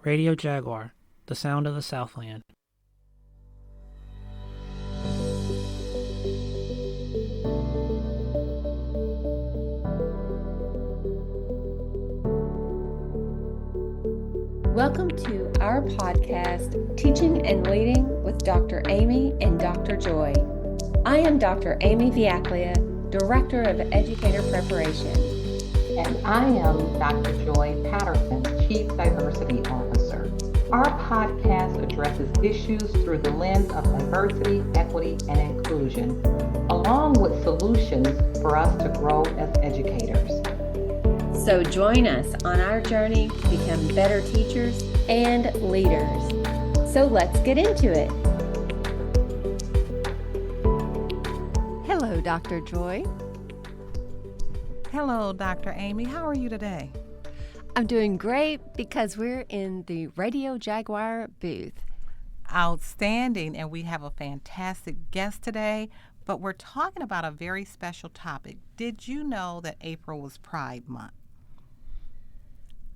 Radio Jaguar, the sound of the Southland. Welcome to our podcast, Teaching and Leading with Dr. Amy and Dr. Joy. I am Dr. Amy Viaclia, Director of Educator Preparation. And I am Dr. Joy Patterson, Chief Diversity Officer. Our podcast addresses issues through the lens of diversity, equity, and inclusion, along with solutions for us to grow as educators. So join us on our journey to become better teachers and leaders. So let's get into it. Hello, Dr. Joy. Hello, Dr. Amy. How are you today? I'm doing great because we're in the Radio Jaguar booth. Outstanding, and we have a fantastic guest today, but we're talking about a very special topic. Did you know that April was Pride Month?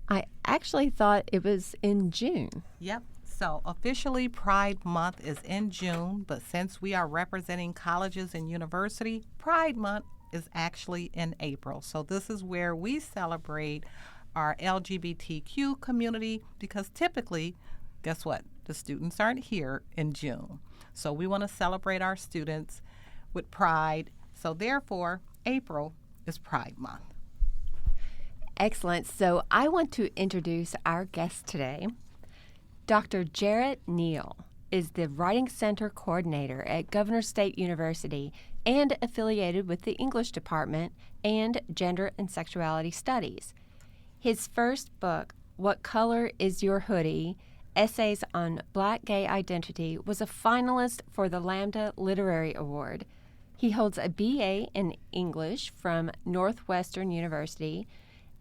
I actually thought it was in June. Yep. So officially Pride Month is in June, but since we are representing colleges and university, Pride Month is actually in April. So this is where we celebrate our LGBTQ community because typically, guess what? The students aren't here in June. So we want to celebrate our students with pride. So therefore, April is Pride Month. Excellent. So I want to introduce our guest today. Dr. Jarrett Neal is the Writing Center Coordinator at Governor State University and affiliated with the English Department and Gender and Sexuality Studies. His first book, What Color Is Your Hoodie? Essays on Black Gay Identity, was a finalist for the Lambda Literary Award. He holds a BA in English from Northwestern University,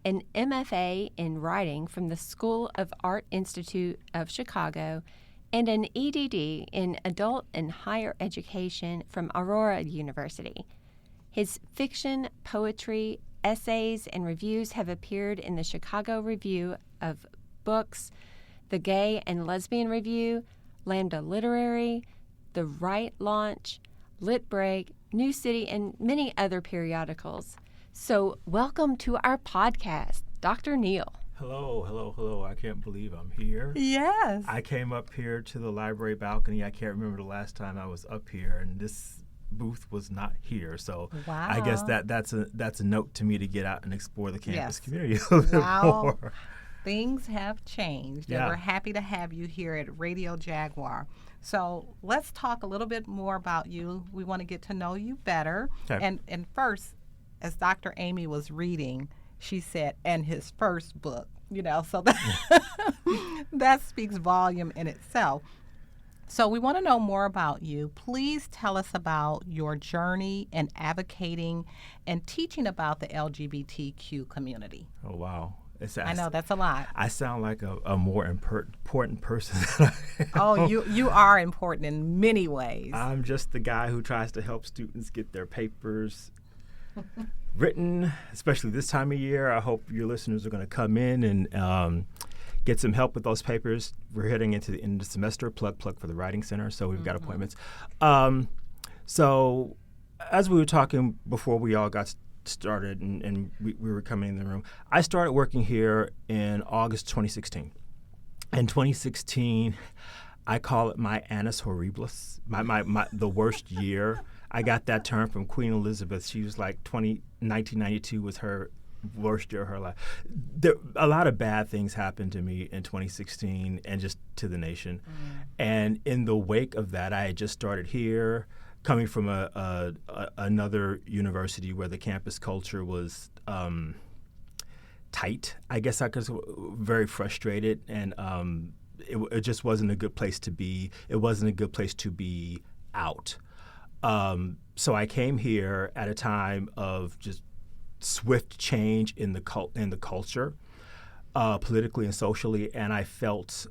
an MFA in Writing from the School of Art Institute of Chicago, and an EDD in Adult and Higher Education from Aurora University. His fiction, poetry, essays, and reviews have appeared in the Chicago Review of Books, the Gay and Lesbian Review, Lambda Literary, the Right Launch, Lit Break, New City, and many other periodicals. So welcome to our podcast, Dr. Neal. Hello. I can't believe I'm here. Yes. I came up here to the library balcony. I can't remember the last time I was up here, and this booth was not here. So Wow. I guess that's a note to me to get out and explore the campus community a little bit more. Things have changed, and we're happy to have you here at Radio Jaguar. So let's talk a little bit more about you. We want to get to know you better. Okay. And first, as Dr. Amy was reading, she said, and his first book, so that speaks volume in itself. So we want to know more about you. Please tell us about your journey in advocating and teaching about the LGBTQ community. Oh, wow. I know, that's a lot. I sound like a more important person than I am. Oh, you are important in many ways. I'm just the guy who tries to help students get their papers written, especially this time of year. I hope your listeners are going to come in and get some help with those papers. We're heading into the end of the semester, plug for the Writing Center, so we've got appointments. So as we were talking before we all got started and we were coming in the room, I started working here in August 2016. In 2016, I call it my annus horribilis, the worst year. I got that term from Queen Elizabeth. She was like 1992 was her worst year of her life. A lot of bad things happened to me in 2016 and just to the nation. And in the wake of that, I had just started here, coming from another university where the campus culture was tight. I guess I was very frustrated, and it just wasn't a good place to be. It wasn't a good place to be out. So I came here at a time of just swift change in the culture, politically and socially, and I felt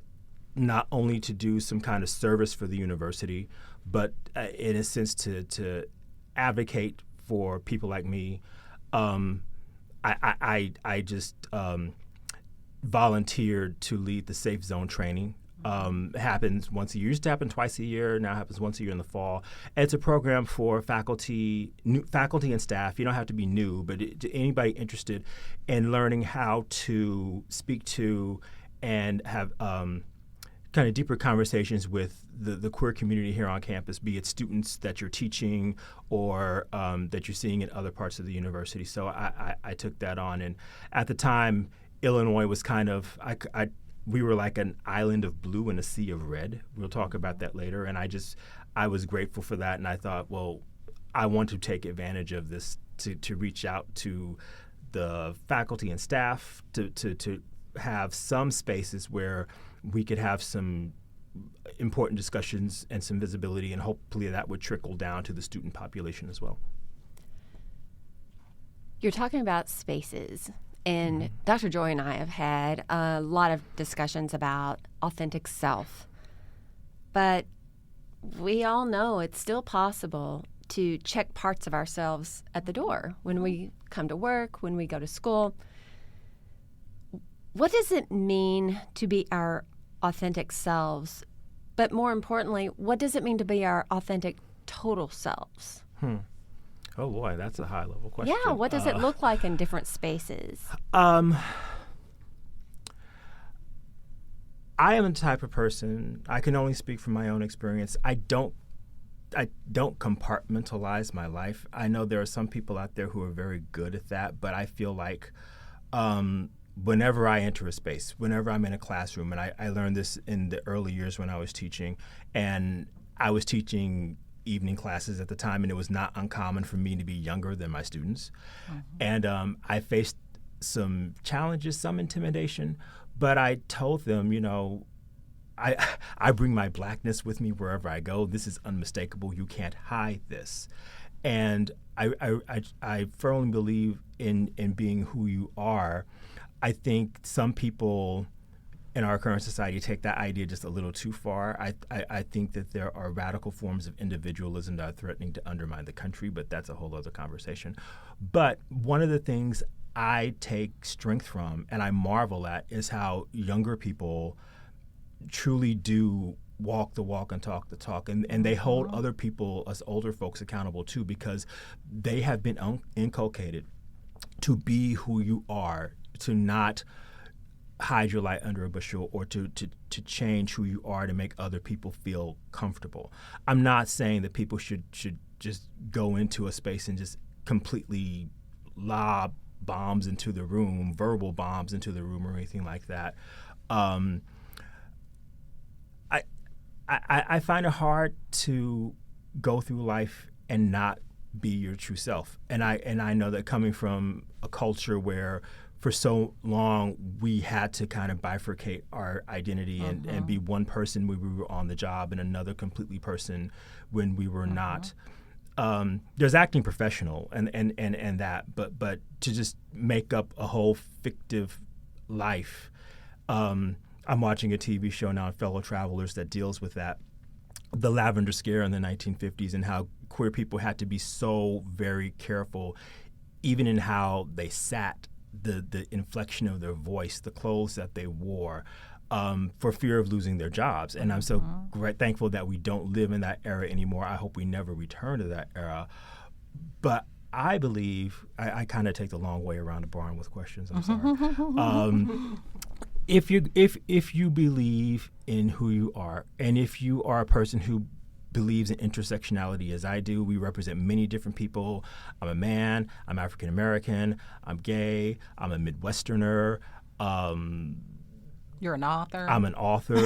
not only to do some kind of service for the university, but in a sense to advocate for people like me. I just volunteered to lead the Safe Zone training. Happens once a year. It used to happen twice a year. Now happens once a year in the fall. And it's a program for faculty and staff. You don't have to be new, but to anybody interested in learning how to speak to and have kind of deeper conversations with the queer community here on campus, be it students that you're teaching or that you're seeing in other parts of the university. So I took that on. And at the time, Illinois was kind of, we were like an island of blue in a sea of red. We'll talk about that later. And I was grateful for that. And I thought, well, I want to take advantage of this to reach out to the faculty and staff to have some spaces where we could have some important discussions and some visibility, and hopefully that would trickle down to the student population as well. You're talking about spaces. And Dr. Joy and I have had a lot of discussions about authentic self. But we all know it's still possible to check parts of ourselves at the door when we come to work, when we go to school. What does it mean to be our authentic selves? But more importantly, what does it mean to be our authentic total selves? Oh boy, that's a high level question. Yeah, what does it look like in different spaces? I am the type of person, I can only speak from my own experience. I don't compartmentalize my life. I know there are some people out there who are very good at that, but I feel like whenever I enter a space, whenever I'm in a classroom, and I learned this in the early years when I was teaching, and I was teaching evening classes at the time, and it was not uncommon for me to be younger than my students. And I faced some challenges, some intimidation, but I told them, I bring my blackness with me wherever I go. This is unmistakable. You can't hide this. And I firmly believe in being who you are. I think some people in our current society take that idea just a little too far. I think that there are radical forms of individualism that are threatening to undermine the country, but that's a whole other conversation. But one of the things I take strength from and I marvel at is how younger people truly do walk the walk and talk the talk. And they hold other people, us older folks, accountable too, because they have been inculcated to be who you are, to not hide your light under a bushel, or to change who you are to make other people feel comfortable. I'm not saying that people should just go into a space and just completely lob bombs into the room, verbal bombs into the room, or anything like that. I find it hard to go through life and not be your true self. And I know that coming from a culture where for so long we had to kind of bifurcate our identity and be one person when we were on the job and another completely person when we were not. There's acting professional and that, but to just make up a whole fictive life. I'm watching a TV show now, Fellow Travelers, that deals with that. The Lavender Scare in the 1950s and how queer people had to be so very careful, even in how they sat, the inflection of their voice, the clothes that they wore, for fear of losing their jobs. And I'm so thankful that we don't live in that era anymore. I hope we never return to that era. But I believe, I kind of take the long way around the barn with questions, I'm sorry. If you believe in who you are, and if you are a person who believes in intersectionality as I do, we represent many different people. I'm a man, I'm African American, I'm gay, I'm a Midwesterner. You're an author. I'm an author.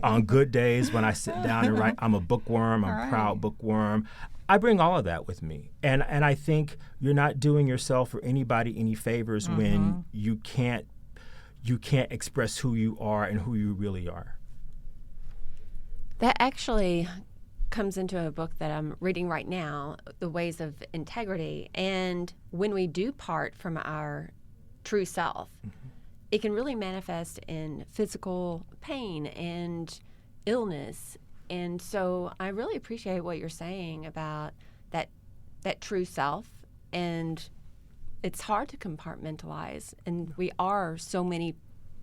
On good days when I sit down and write, I'm a bookworm. I'm a proud bookworm. I bring all of that with me, and I think you're not doing yourself or anybody any favors when you can't express who you are and who you really are. That actually comes into a book that I'm reading right now, The Ways of Integrity. And when we do part from our true self, it can really manifest in physical pain and illness. And so I really appreciate what you're saying about that true self and it's hard to compartmentalize, and we are so many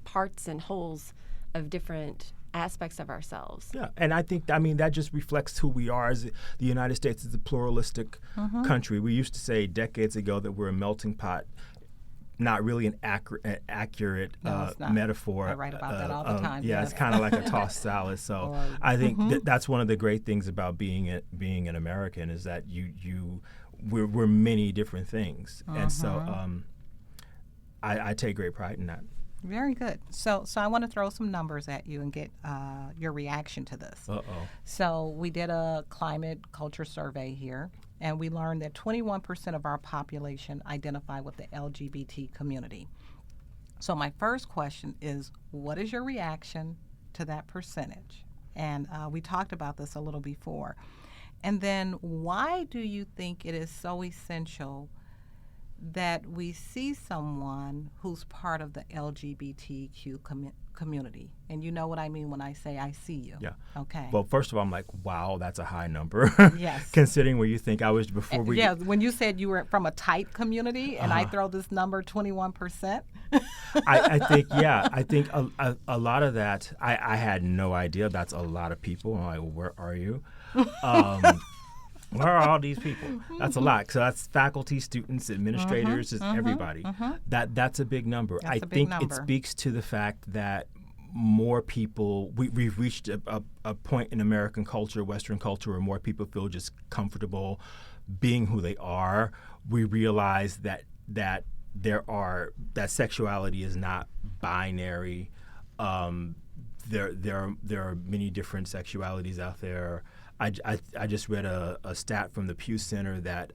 parts and wholes of different aspects of ourselves. Yeah, and I think, that just reflects who we are. As the United States is a pluralistic country. We used to say decades ago that we're a melting pot. Not really an accurate metaphor. I write about that all the time. Yeah, yes. It's kind of like a tossed salad. So I think that's one of the great things about being an American is that we're many different things, and so I take great pride in that. Very good. So I want to throw some numbers at you and get your reaction to this. So we did a climate culture survey here, and we learned that 21% of our population identify with the LGBT community. So my first question is, what is your reaction to that percentage? And we talked about this a little before. And then why do you think it is so essential that we see someone who's part of the LGBTQ community? And you know what I mean when I say I see you. Yeah. Okay. Well, first of all, I'm like, wow, that's a high number. Yes. Considering where you think I was before we. Yeah, when you said you were from a tight community and I throw this number 21%. I think a lot of that, I had no idea that's a lot of people. I'm like, where are you? Where are all these people? That's a lot. So that's faculty, students, administrators, everybody. That's a big number. I think it speaks to the fact that more people, we've reached a point in American culture, Western culture, where more people feel just comfortable being who they are. We realize that sexuality is not binary. There are many different sexualities out there. I just read a stat from the Pew Center that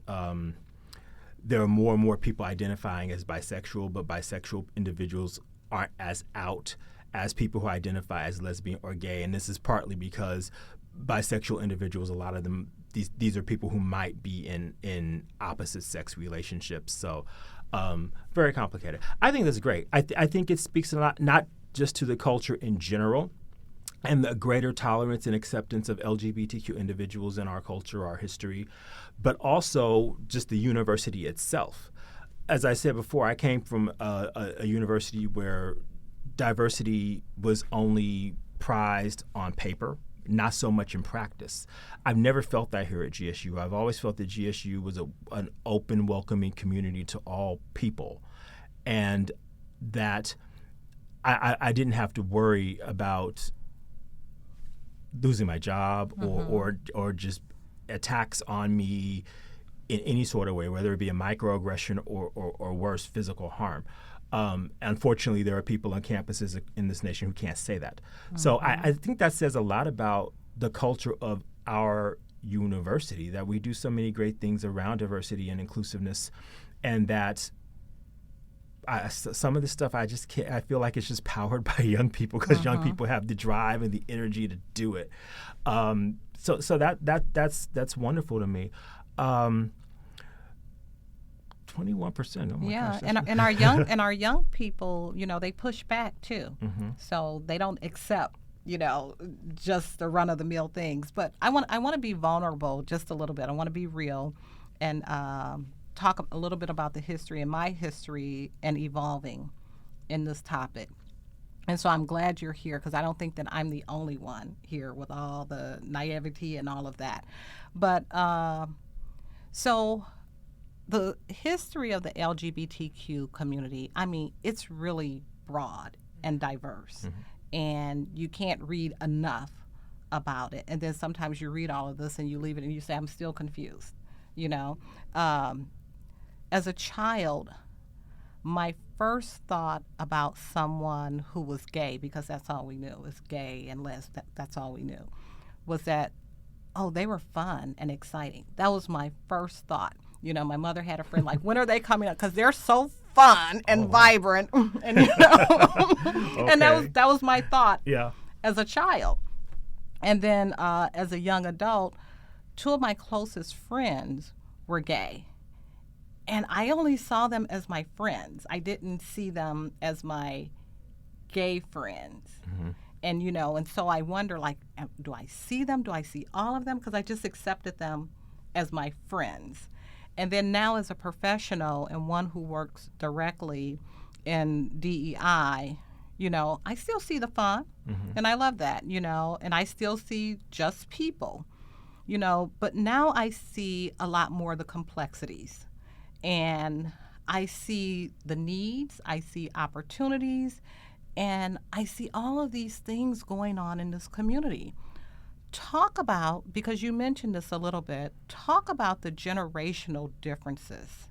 there are more and more people identifying as bisexual, but bisexual individuals aren't as out as people who identify as lesbian or gay. And this is partly because bisexual individuals, a lot of them, these are people who might be in opposite sex relationships. So very complicated. I think that's great. I think it speaks a lot, not just to the culture in general, and the greater tolerance and acceptance of LGBTQ individuals in our culture, our history, but also just the university itself. As I said before, I came from a university where diversity was only prized on paper, not so much in practice. I've never felt that here at GSU. I've always felt that GSU was an open, welcoming community to all people, and that I didn't have to worry about losing my job or just attacks on me in any sort of way, whether it be a microaggression or worse, physical harm. Unfortunately, there are people on campuses in this nation who can't say that. So I think that says a lot about the culture of our university, that we do so many great things around diversity and inclusiveness, and that some of this stuff I just can't. I feel like it's just powered by young people because young people have the drive and the energy to do it. So that's wonderful to me. 21%. Oh my gosh. And our young people, they push back too. So they don't accept, just the run of the mill things. But I want to be vulnerable just a little bit. I want to be real, and talk a little bit about the history and my history and evolving in this topic. And so I'm glad you're here, because I don't think that I'm the only one here with all the naivety and all of that. But so the history of the LGBTQ community, it's really broad and diverse. And you can't read enough about it. And then sometimes you read all of this and you leave it and you say, I'm still confused. As a child, my first thought about someone who was gay, because that's all we knew, is gay and that's all we knew, was that, they were fun and exciting. That was my first thought. My mother had a friend like, when are they coming up? Because they're so fun and vibrant. And, and that was my thought as a child. And then as a young adult, two of my closest friends were gay. And I only saw them as my friends. I didn't see them as my gay friends. And, and so I wonder, like, do I see them? Do I see all of them? Because I just accepted them as my friends. And then now as a professional and one who works directly in DEI, I still see the fun, and I love that, and I still see just people, but now I see a lot more of the complexities, and I see the needs, I see opportunities, and I see all of these things going on in this community. Talk about, because you mentioned this a little bit, talk about the generational differences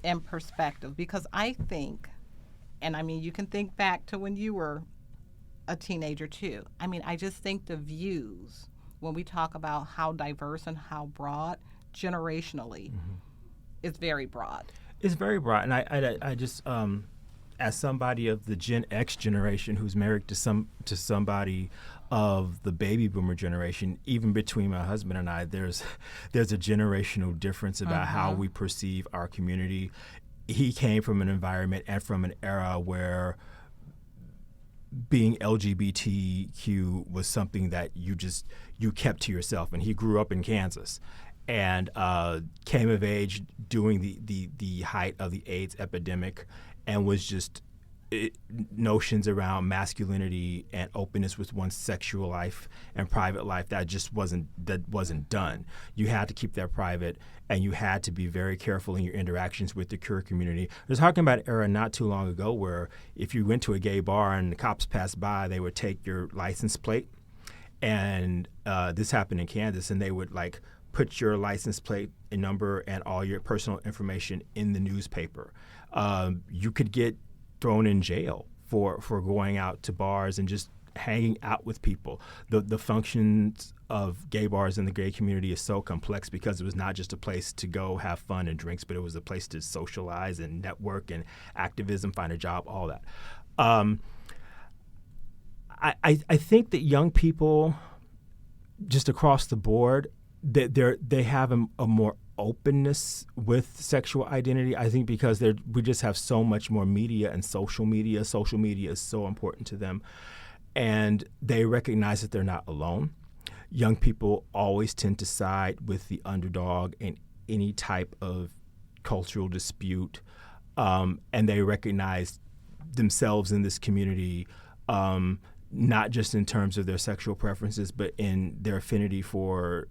and perspective, because I think, and I mean, you can think back to when you were a teenager too. I mean, I just think the views, when we talk about how diverse and how broad, generationally, is very broad. It's very broad. And I just, as somebody of the Gen X generation who's married to somebody of the baby boomer generation, even between my husband and I, there's a generational difference about how we perceive our community. He came from an environment and from an era where being LGBTQ was something that you kept to yourself. And he grew up in Kansas and came of age during the height of the AIDS epidemic, and was just notions around masculinity and openness with one's sexual life and private life that wasn't done. You had to keep that private, and you had to be very careful in your interactions with the queer community. I was talking about an era not too long ago where if you went to a gay bar and the cops passed by, they would take your license plate, and this happened in Kansas, and they would put your license plate and number and all your personal information in the newspaper. You could get thrown in jail for going out to bars and just hanging out with people. The functions of gay bars in the gay community is so complex because it was not just a place to go have fun and drinks, but it was a place to socialize and network and activism, find a job, all that. I think that young people, just across the board, they have a more openness with sexual identity, I think, because we just have so much more media and social media. Social media is so important to them, and they recognize that they're not alone. Young people always tend to side with the underdog in any type of cultural dispute, and they recognize themselves in this community, not just in terms of their sexual preferences, but in their affinity for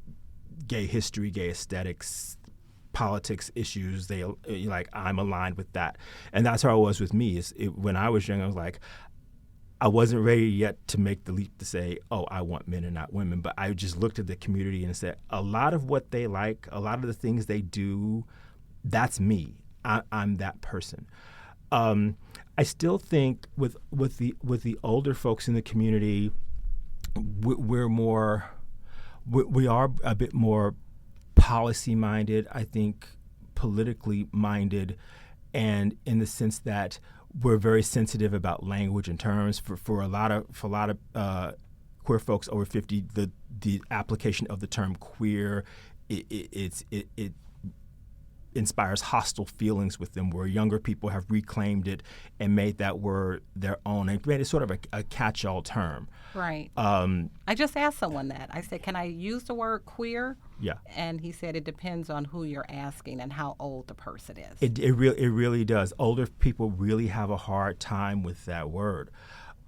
gay history, gay aesthetics, politics issues. They I'm aligned with that, and that's how it was with me. When I was young, I was I wasn't ready yet to make the leap to say, oh, I want men and not women. But I just looked at the community and said, a lot of what they like, a lot of the things they do, that's me. I'm that person. I still think with the older folks in the community, we are a bit more policy minded, I think, politically minded, and in the sense that we're very sensitive about language and terms. For a lot of queer folks over 50, the application of the term queer, it inspires hostile feelings with them, where younger people have reclaimed it and made that word their own and made it sort of a catch-all term. Right. I just asked someone that. I said, can I use the word queer? Yeah. And he said it depends on who you're asking and how old the person is. It really does. Older people really have a hard time with that word.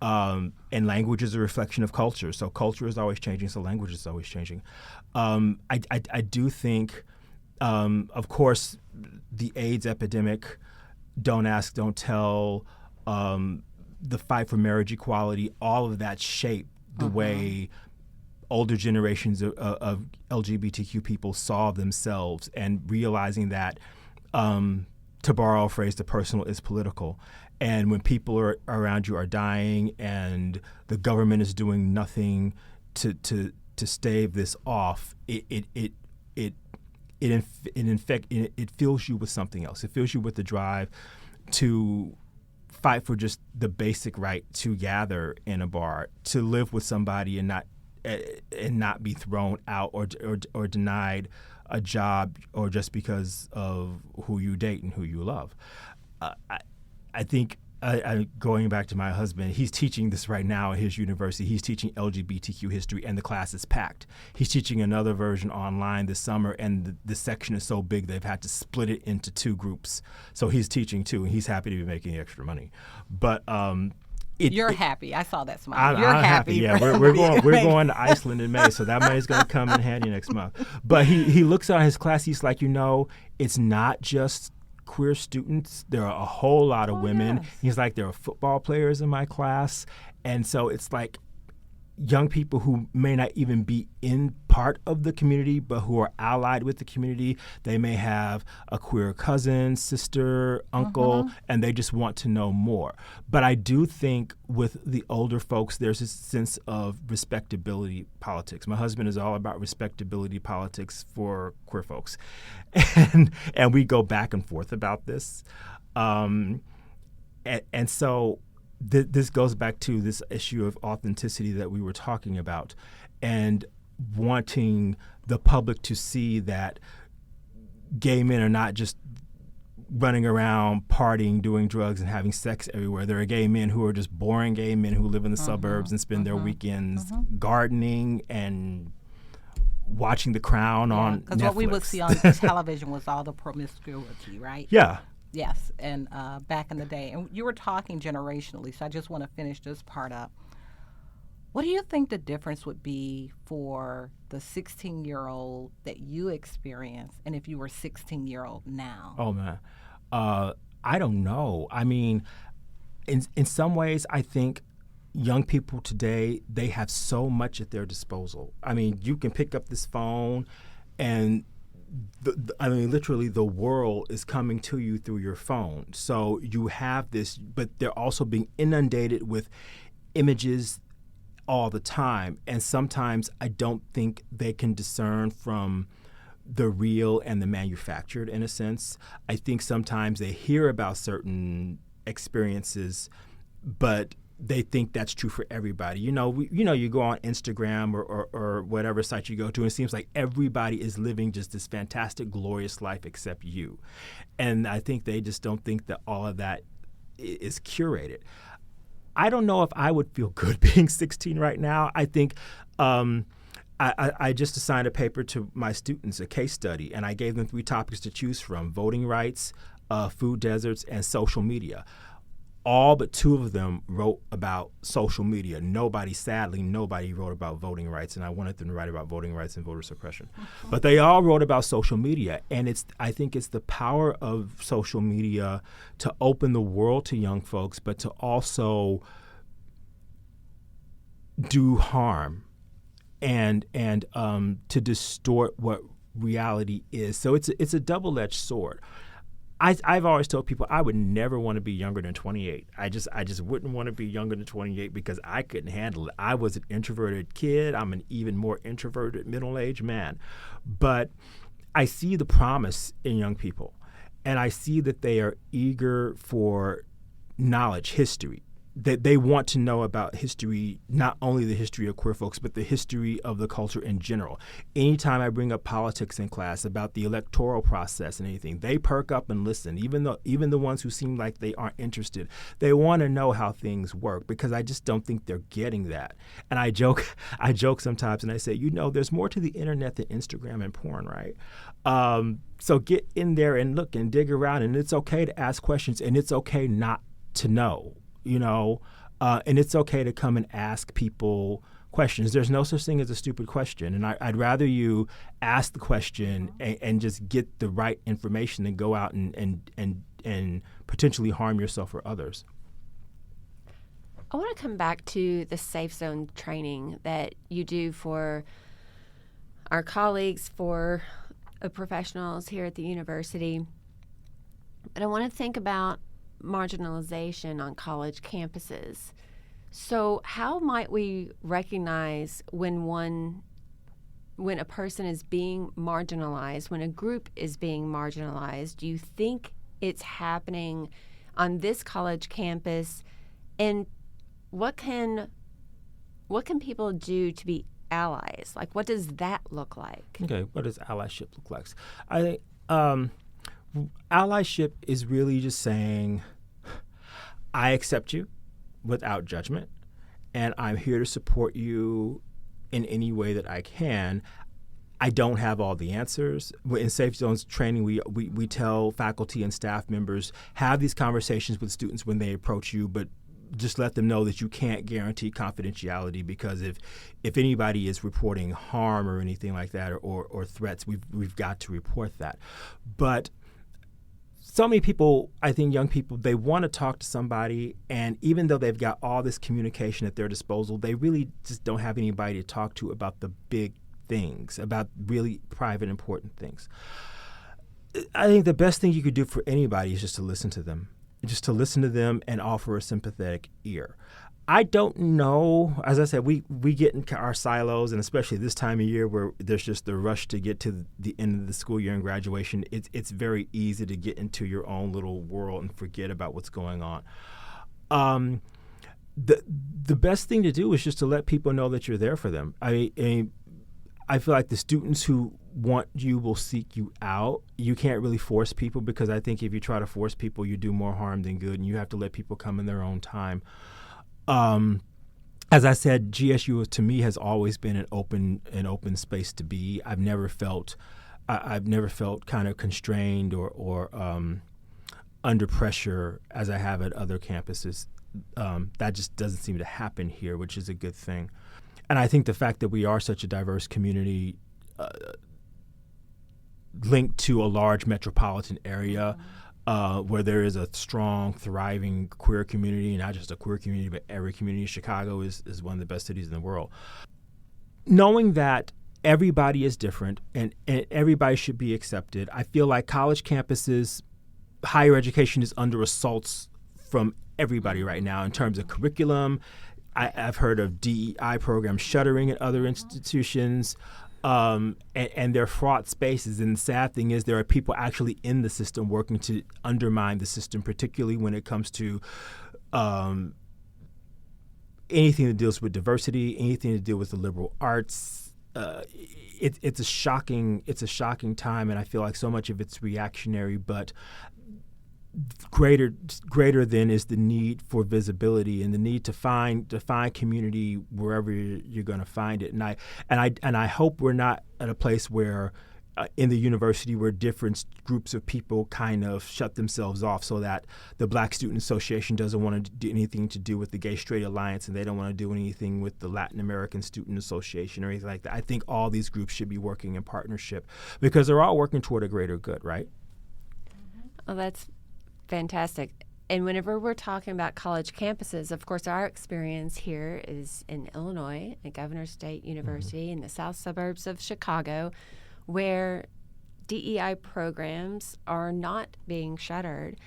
And language is a reflection of culture. So culture is always changing, so language is always changing. I do think, of course, the AIDS epidemic, Don't Ask, Don't Tell, the fight for marriage equality, all of that shaped the way older generations of LGBTQ people saw themselves, and realizing that, to borrow a phrase, the personal is political. And when people around you are dying and the government is doing nothing to stave this off, it fills you with something else. It fills you with the drive to fight for just the basic right to gather in a bar, to live with somebody and not be thrown out or denied a job, or just because of who you date and who you love. I think going back to my husband, he's teaching this right now at his university. He's teaching LGBTQ history, and the class is packed. He's teaching another version online this summer, and the section is so big they've had to split it into 2 groups. So he's teaching too, and he's happy to be making extra money. But you're happy. I saw that smile. I'm happy. Yeah, we're going to Iceland in May, so that money's going to come in handy next month. But he looks at his class. He's like, it's not just queer students. There are a whole lot of women. Yes. He's like, there are football players in my class. And so it's like young people who may not even be in part of the community, but who are allied with the community. They may have a queer cousin, sister, uncle, and they just want to know more. But I do think with the older folks, there's a sense of respectability politics. My husband is all about respectability politics for queer folks. And we go back and forth about this. And so this goes back to this issue of authenticity that we were talking about, and wanting the public to see that gay men are not just running around partying, doing drugs, and having sex everywhere. There are gay men who are just boring gay men who live in the suburbs and spend their weekends gardening and watching The Crown on Netflix. Because what we would see on television was all the promiscuity, right? Yeah. Yes, and back in the day. And you were talking generationally, so I just want to finish this part up. What do you think the difference would be for the 16-year-old that you experienced, and if you were 16-year-old now? Oh, man. I don't know. I mean, in some ways, I think young people today, they have so much at their disposal. I mean, you can pick up this phone and literally the world is coming to you through your phone. So you have this, but they're also being inundated with images all the time. And sometimes I don't think they can discern from the real and the manufactured, in a sense. I think sometimes they hear about certain experiences, but they think that's true for everybody. You go on Instagram or whatever site you go to, and it seems like everybody is living just this fantastic, glorious life except you. And I think they just don't think that all of that is curated. I don't know if I would feel good being 16 right now. I think I just assigned a paper to my students, a case study, and I gave them 3 topics to choose from: voting rights, food deserts, and social media. All but 2 of them wrote about social media. Sadly, nobody wrote about voting rights, and I wanted them to write about voting rights and voter suppression. But they all wrote about social media, and I think it's the power of social media to open the world to young folks, but to also do harm and to distort what reality is. So it's a double-edged sword. I've always told people I would never want to be younger than 28. I just wouldn't want to be younger than 28 because I couldn't handle it. I was an introverted kid. I'm an even more introverted middle-aged man. But I see the promise in young people, and I see that they are eager for knowledge, history. That they want to know about history, not only the history of queer folks, but the history of the culture in general. Anytime I bring up politics in class, about the electoral process and anything, they perk up and listen. Even the ones who seem like they aren't interested, they want to know how things work, because I just don't think they're getting that. And I joke sometimes, and I say, there's more to the internet than Instagram and porn, right? So get in there and look and dig around, and it's okay to ask questions, and it's okay not to know. And it's okay to come and ask people questions. There's no such thing as a stupid question. And I'd rather you ask the question and just get the right information than go out and potentially harm yourself or others. I want to come back to the safe zone training that you do for our colleagues, for professionals here at the university. And I want to think about marginalization on college campuses. So how might we recognize when a person is being marginalized, when a group is being marginalized? Do you think it's happening on this college campus? And what can people do to be allies? Like, what does that look like? Okay, what does allyship look like? I think allyship is really just saying, I accept you without judgment, and I'm here to support you in any way that I can. I don't have all the answers. In Safe Zones training, we tell faculty and staff members, have these conversations with students when they approach you, but just let them know that you can't guarantee confidentiality, because if anybody is reporting harm or anything like that, or threats, we've got to report that. But so many people, I think young people, they want to talk to somebody, and even though they've got all this communication at their disposal, they really just don't have anybody to talk to about the big things, about really private, important things. I think the best thing you could do for anybody is just to listen to them. Just to listen to them and offer a sympathetic ear. I don't know. As I said, we get in our silos, and especially this time of year where there's just the rush to get to the end of the school year and graduation, it's very easy to get into your own little world and forget about what's going on. The best thing to do is just to let people know that you're there for them. I feel like the students who want you will seek you out. You can't really force people, because I think if you try to force people, you do more harm than good, and you have to let people come in their own time. As I said, GSU to me has always been an open space to be. I've never felt kind of constrained or under pressure as I have at other campuses. That just doesn't seem to happen here, which is a good thing. And I think the fact that we are such a diverse community linked to a large metropolitan area where there is a strong, thriving queer community, not just a queer community, but every community. Chicago is one of the best cities in the world. Knowing that everybody is different and everybody should be accepted, I feel like college campuses, higher education is under assaults from everybody right now in terms of curriculum. I've heard of DEI programs shuttering at other institutions, and they're fraught spaces. And the sad thing is there are people actually in the system working to undermine the system, particularly when it comes to anything that deals with diversity, anything to do with the liberal arts. It's a shocking time, and I feel like so much of it's reactionary, but greater than is the need for visibility and the need to find community wherever you're going to find it. And I hope we're not at a place where in the university where different groups of people kind of shut themselves off, so that the Black Student Association doesn't want to do anything to do with the Gay Straight Alliance, and they don't want to do anything with the Latin American Student Association or anything like that. I think all these groups should be working in partnership, because they're all working toward a greater good, right? Well, that's fantastic. And whenever we're talking about college campuses, of course, our experience here is in Illinois at Governor State University in the south suburbs of Chicago, where DEI programs are not being shuttered.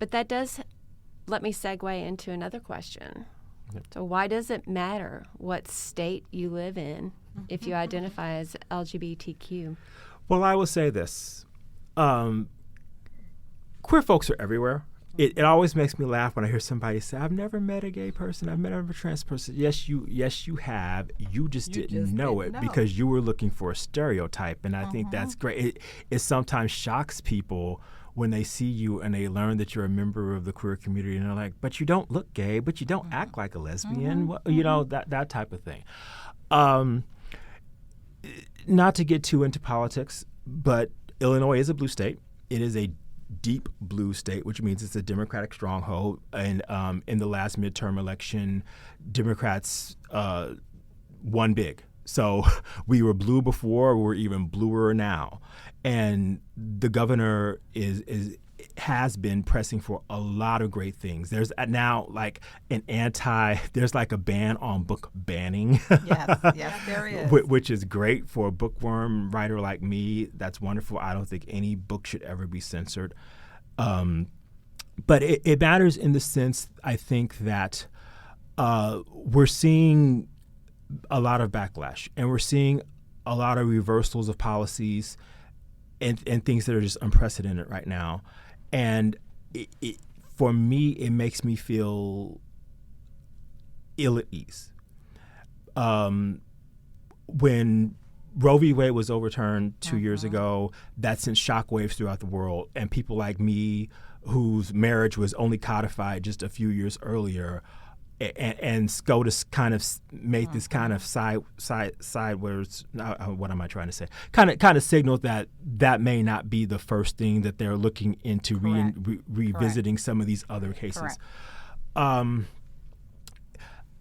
But that does let me segue into another question. Yep. So why does it matter what state you live in if you identify as LGBTQ? Well, I will say this. Queer folks are everywhere. It always makes me laugh when I hear somebody say, "I've never met a gay person. I've never met a trans person." Yes, you have. You just didn't know it because you were looking for a stereotype, and I think that's great. It sometimes shocks people when they see you and they learn that you're a member of the queer community, and they're like, "But you don't look gay. But you don't act like a lesbian." Well, you know, that type of thing. Not to get too into politics, but Illinois is a blue state. It is a deep blue state, which means it's a Democratic stronghold. And in the last midterm election, Democrats won big. So we were blue before, we're even bluer now. And the governor has been pressing for a lot of great things. There's now like there's like a ban on book banning. Yes, there is. Which is great for a bookworm writer like me. That's wonderful. I don't think any book should ever be censored. But it matters in the sense, I think, that we're seeing a lot of backlash, and we're seeing a lot of reversals of policies and things that are just unprecedented right now. And for me, it makes me feel ill at ease when Roe v. Wade was overturned 2 years ago. That sent shockwaves throughout the world, and people like me, whose marriage was only codified just a few years earlier, and SCOTUS kind of made this kind of sideways. What am I trying to say? Kind of signaled that may not be the first thing that they're looking into revisiting some of these other cases. I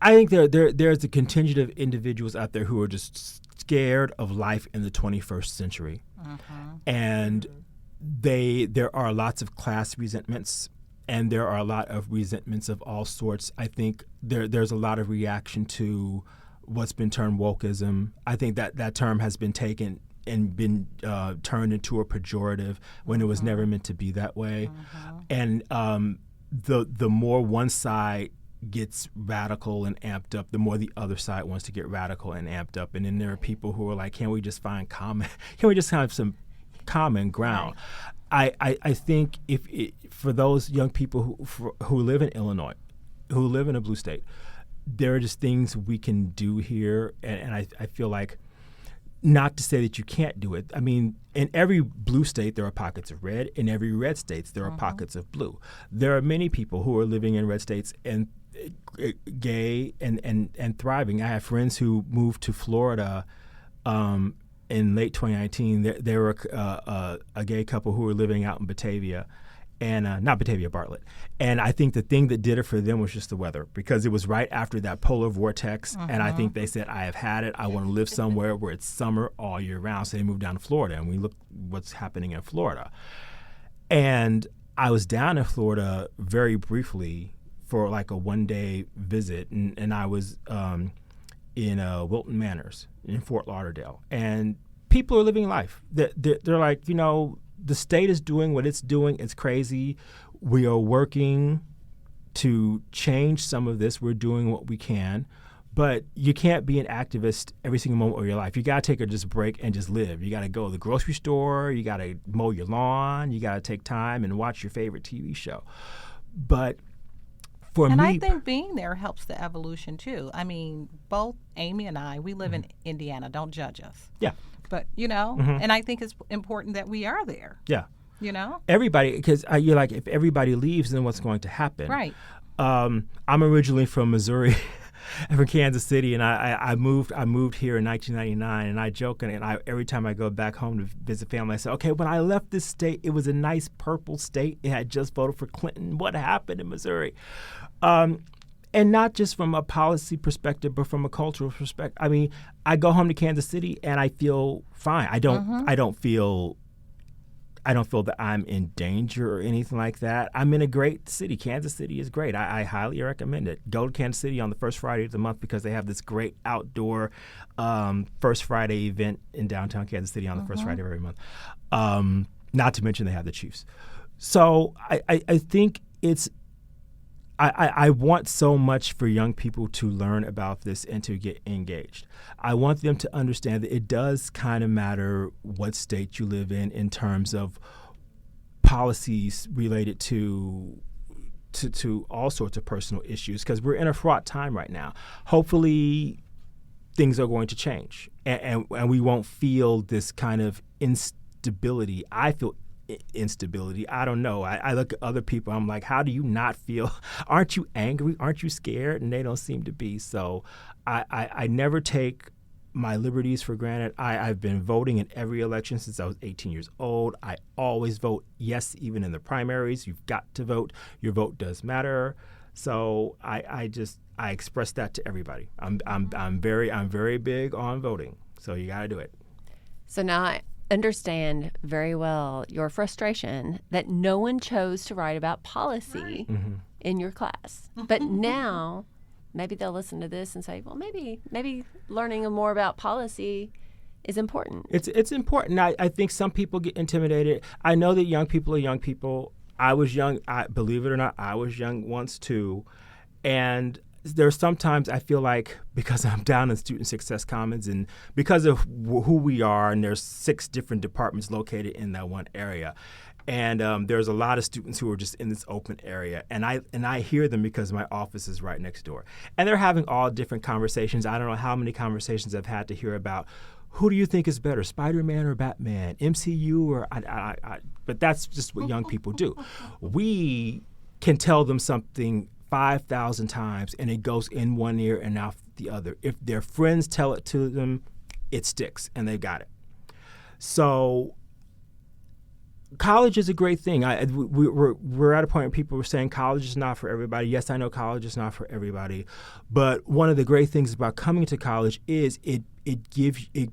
think there's a contingent of individuals out there who are just scared of life in the 21st century, and there are lots of class resentments. And there are a lot of resentments of all sorts. I think there's a lot of reaction to what's been termed wokeism. I think that term has been taken and been turned into a pejorative when it was never meant to be that way. And the more one side gets radical and amped up, the more the other side wants to get radical and amped up. And then there are people who are like, can we just have some common ground? I think for those young people who live in Illinois, who live in a blue state, there are just things we can do here, and I feel like, not to say that you can't do it. I mean, in every blue state there are pockets of red. In every red state there are pockets of blue. There are many people who are living in red states and gay and thriving. I have friends who moved to Florida in late 2019, there were a gay couple who were living out in Batavia, and not Batavia, Bartlett. And I think the thing that did it for them was just the weather, because it was right after that polar vortex. And I think they said, I have had it. I want to live somewhere where it's summer all year round. So they moved down to Florida, and we look what's happening in Florida. And I was down in Florida very briefly for like a one-day visit, and I was in Wilton Manors in Fort Lauderdale, and people are living life. They're like, the state is doing what it's doing. It's crazy. We are working to change some of this. We're doing what we can, but you can't be an activist every single moment of your life. You got to take a break and just live. You got to go to the grocery store. You got to mow your lawn. You got to take time and watch your favorite TV show. But I think being there helps the evolution too. I mean, both Amy and I, we live in Indiana. Don't judge us. Yeah. But, and I think it's important that we are there. Yeah. Everybody, because you're like, if everybody leaves, then what's going to happen? Right. I'm originally from Missouri. I'm from Kansas City, and I moved here in 1999, and I joke, and every time I go back home to visit family, I say, okay, when I left this state, it was a nice purple state. It had just voted for Clinton. What happened in Missouri? And not just from a policy perspective, but from a cultural perspective. I mean, I go home to Kansas City, and I feel fine. I don't feel that I'm in danger or anything like that. I'm in a great city. Kansas City is great. I highly recommend it. Go to Kansas City on the first Friday of the month, because they have this great outdoor First Friday event in downtown Kansas City on the first Friday of every month. Not to mention they have the Chiefs. So I think it's I want so much for young people to learn about this and to get engaged. I want them to understand that it does kind of matter what state you live in terms of policies related to all sorts of personal issues, because we're in a fraught time right now. Hopefully things are going to change, and we won't feel this kind of instability. I feel instability. I don't know. I look at other people. I'm like, how do you not feel? Aren't you angry? Aren't you scared? And they don't seem to be. So I never take my liberties for granted. I've been voting in every election since I was 18 years old. I always vote yes, even in the primaries. You've got to vote. Your vote does matter. So I express that to everybody. I'm very big on voting. So you got to do it. So now I understand very well your frustration that no one chose to write about policy in your class. But now maybe they'll listen to this and say, well, maybe learning more about policy is important. It's important. I think some people get intimidated. I know that young people are young people. I was young. Believe it or not, I was young once too. And there's sometimes I feel like, because I'm down in Student Success Commons, and because of who we are, and there's 6 different departments located in that one area, And there's a lot of students who are just in this open area, and I hear them because my office is right next door, and they're having all different conversations. I don't know how many conversations I've had to hear about who do you think is better, Spider-Man or Batman, MCU or but that's just what young people do. We can tell them something 5,000 times, and it goes in one ear and out the other. If their friends tell it to them, it sticks, and they've got it. So college is a great thing. We're at a point where people were saying college is not for everybody. Yes, I know college is not for everybody, but one of the great things about coming to college is it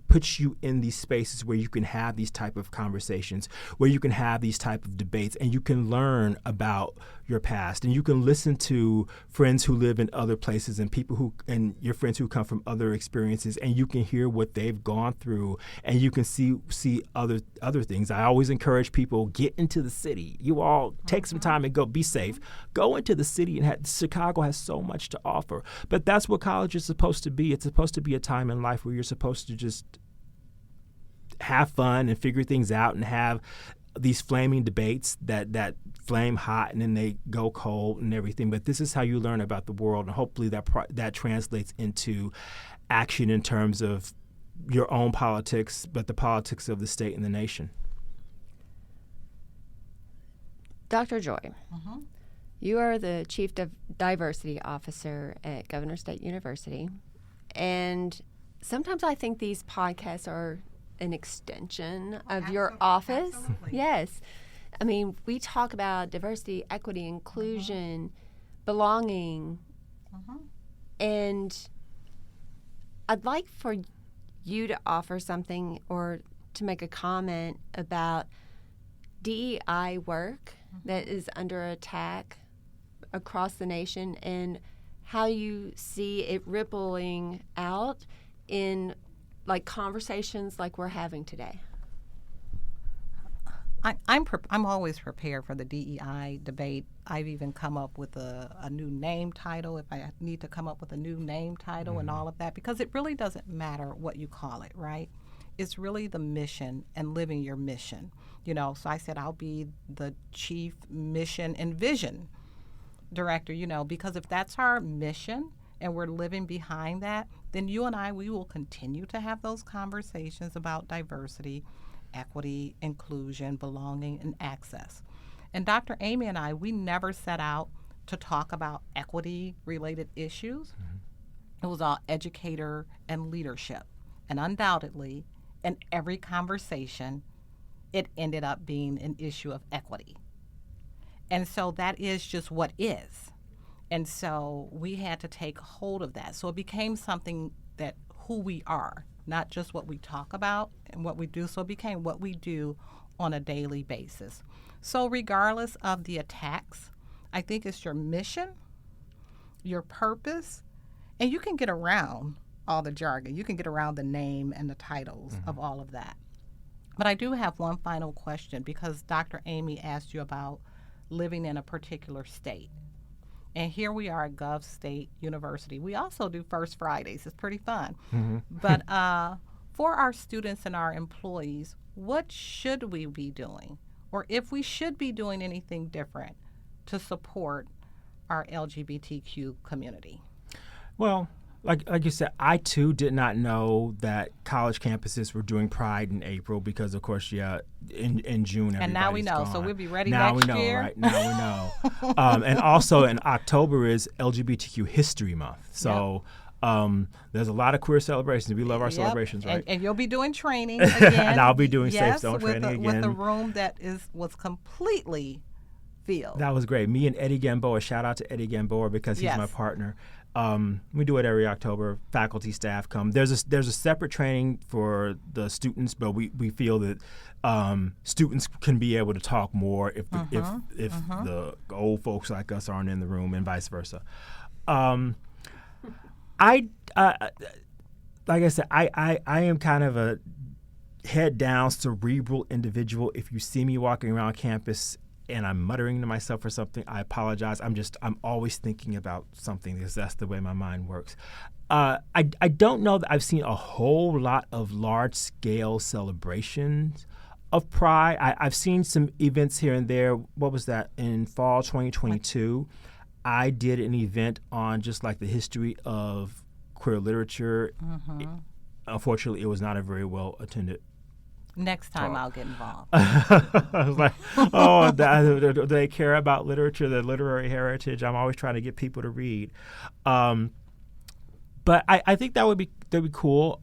puts you in these spaces where you can have these type of conversations, where you can have these type of debates, and you can learn about your past, and you can listen to friends who live in other places and your friends who come from other experiences, and you can hear what they've gone through, and you can see other things. I always encourage people, get into the city. You all take some time and go be safe. Go into the city, and Chicago has so much to offer. But that's what college is supposed to be. It's supposed to be a time in life where you're supposed to just have fun and figure things out and have these flaming debates that flame hot and then they go cold and everything. But this is how you learn about the world, and hopefully that translates into action in terms of your own politics, but the politics of the state and the nation. Dr. Joy, you are the Chief Diversity Officer at Governor State University, and sometimes I think these podcasts are an extension of your office. Absolutely. Yes. I mean, we talk about diversity, equity, inclusion, belonging, and I'd like for you to offer something or to make a comment about DEI work that is under attack across the nation and how you see it rippling out in like conversations like we're having today. I'm always prepared for the DEI debate. I've even come up with a new name title if I need to come up with a new name title and all of that, because it really doesn't matter what you call it, right? It's really the mission and living your mission. So I said I'll be the Chief Mission and Vision Director, because if that's our mission and we're living behind that, then you and I, we will continue to have those conversations about diversity, equity, inclusion, belonging, and access. And Dr. Amy and I, we never set out to talk about equity-related issues. It was all educator and leadership. And undoubtedly, in every conversation, it ended up being an issue of equity. And so that is just what is. And so we had to take hold of that. So it became something that who we are, not just what we talk about and what we do. So it became what we do on a daily basis. So regardless of the attacks, I think it's your mission, your purpose, and you can get around all the jargon. You can get around the name and the titles of all of that. But I do have one final question, because Dr. Amy asked you about living in a particular state. And here we are at Gov State University. We also do First Fridays. It's pretty fun. But for our students and our employees, what should we be doing? Or if we should be doing anything different to support our LGBTQ community? Well, like you said, I too did not know that college campuses were doing Pride in April because, of course, in June. And now we know, gone. so we'll be ready now next we know, year. Right? Now we know. And also in October is LGBTQ History Month. So there's a lot of queer celebrations. We love our celebrations, right? And you'll be doing training again. And I'll be doing Safe Zone with training again. With a room that was completely filled. That was great. Me and Eddie Gamboa, shout out to Eddie Gamboa because he's my partner. We do it every October. Faculty, staff come. There's a separate training for the students, but we feel that students can be able to talk more if the old folks like us aren't in the room, and vice versa. Like I said, I am kind of a head down, cerebral individual. If you see me walking around campus and I'm muttering to myself or something, I apologize. I'm always thinking about something because that's the way my mind works. I don't know that I've seen a whole lot of large-scale celebrations of Pride. I've seen some events here and there. What was that? In fall 2022, I did an event on just like the history of queer literature. Unfortunately, it was not a very well attended. Next time I'll get involved. I was like, oh, do they care about literature, the literary heritage? I'm always trying to get people to read. But I think that'd be cool.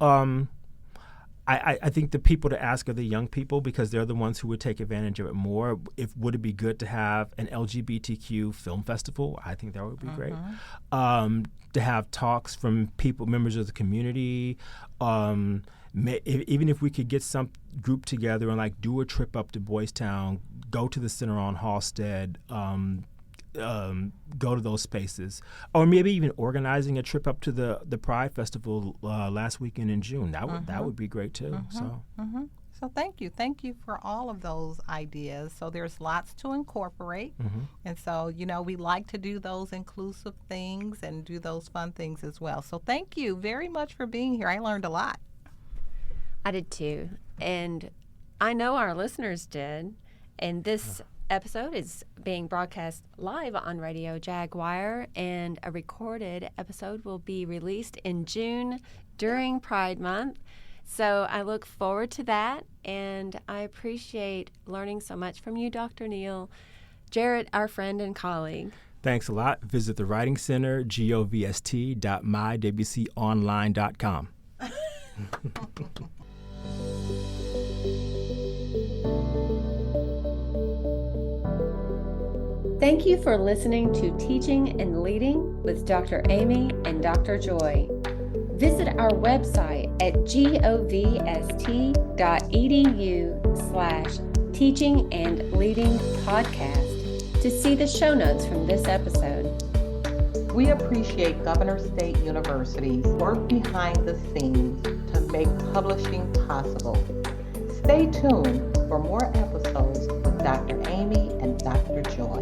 I think the people to ask are the young people because they're the ones who would take advantage of it more. Would it be good to have an LGBTQ film festival? I think that would be great. To have talks from members of the community. Even if we could get some group together and like do a trip up to Boys Town, go to the center on Halstead, go to those spaces, or maybe even organizing a trip up to the Pride Festival last weekend in June. That would be great too. So thank you for all of those ideas. So there's lots to incorporate, and so we like to do those inclusive things and do those fun things as well. So thank you very much for being here. I learned a lot. I did too, and I know our listeners did. And this episode is being broadcast live on Radio Jaguar, and a recorded episode will be released in June during Pride Month. So I look forward to that, and I appreciate learning so much from you, Dr. Neal. Jarrett, our friend and colleague. Thanks a lot. Visit the Writing Center, govst.mywconline.com. Thank you for listening to Teaching and Leading with Dr. Amy and Dr. Joy. Visit our website at govst.edu/teaching and leading podcast to see the show notes from this episode. We appreciate Governor State University's work behind the scenes to make publishing possible. Stay tuned for more episodes with Dr. Amy and Dr. Joy.